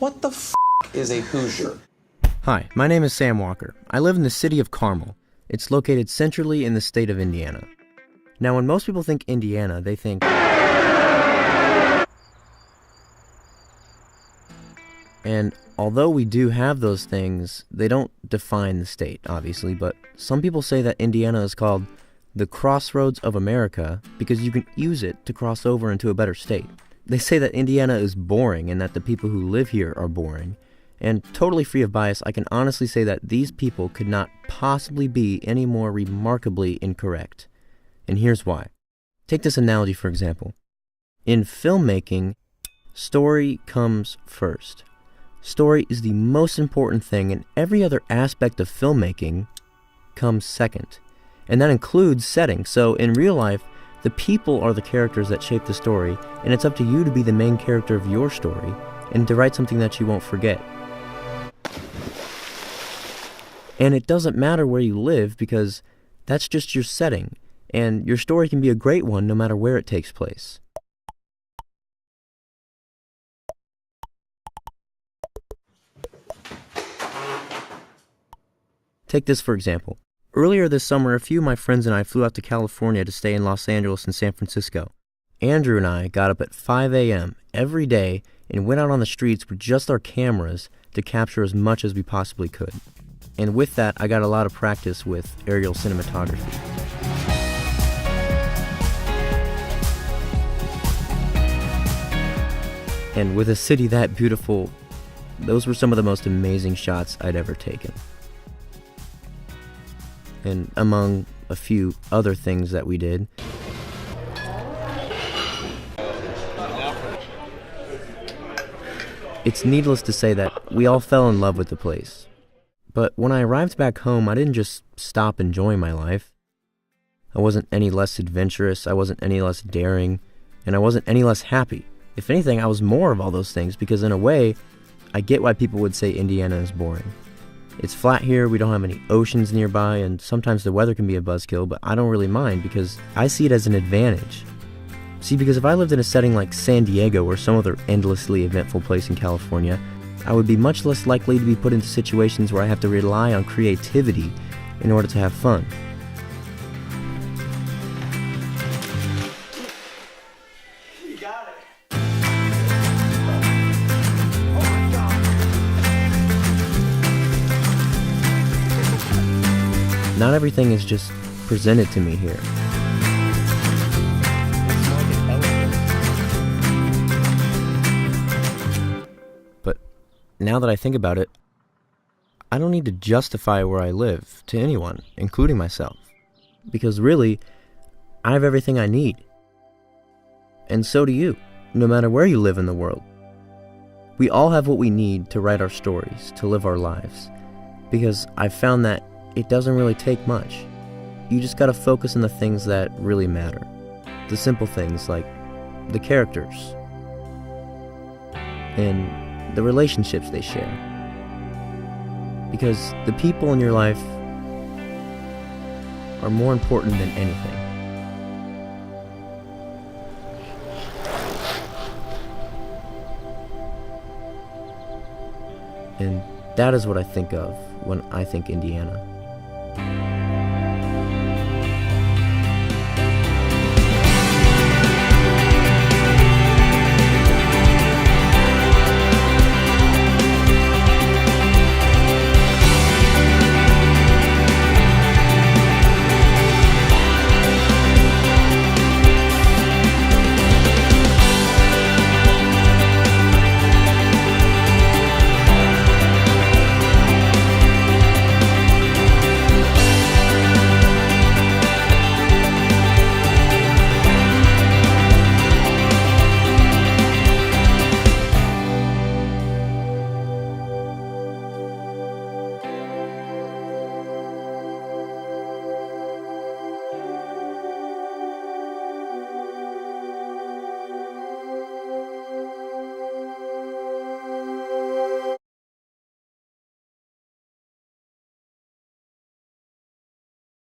What the f is a Hoosier? Hi, my name is Sam Walker. I live in the city of Carmel. It's located centrally in the state of Indiana. Now, when most people think Indiana, they think... And although we do have those things, they don't define the state, obviously, but some people say that Indiana is called the crossroads of America because you can use it to cross over into a better state. They say that Indiana is boring and that the people who live here are boring. And totally free of bias, I can honestly say that these people could not possibly be any more remarkably incorrect. And here's why. Take this analogy, for example. In filmmaking, story comes first. Story is the most important thing, and every other aspect of filmmaking comes second. And that includes setting. So in real life, the people are the characters that shape the story, and it's up to you to be the main character of your story and to write something that you won't forget. And it doesn't matter where you live because that's just your setting, and your story can be a great one no matter where it takes place. Take this for example. Earlier this summer, a few of my friends and I flew out to California to stay in Los Angeles and San Francisco. Andrew and I got up at 5 a.m. every day and went out on the streets with just our cameras to capture as much as we possibly could. And with that, I got a lot of practice with aerial cinematography. And with a city that beautiful, those were some of the most amazing shots I'd ever taken. And among a few other things that we did, it's needless to say that we all fell in love with the place. But when I arrived back home, I didn't just stop enjoying my life. I wasn't any less adventurous, I wasn't any less daring, and I wasn't any less happy. If anything, I was more of all those things because in a way, I get why people would say Indiana is boring. It's flat here, we don't have any oceans nearby, and sometimes the weather can be a buzzkill, but I don't really mind because I see it as an advantage. See, because if I lived in a setting like San Diego or some other endlessly eventful place in California, I would be much less likely to be put into situations where I have to rely on creativity in order to have fun. You got it. Not everything is just presented to me here. But now that I think about it, I don't need to justify where I live to anyone, including myself. Because really, I have everything I need. And so do you, no matter where you live in the world. We all have what we need to write our stories, to live our lives. Because I've found that it doesn't really take much. You just gotta focus on the things that really matter. The simple things like the characters and the relationships they share. Because the people in your life are more important than anything. And that is what I think of when I think Indiana.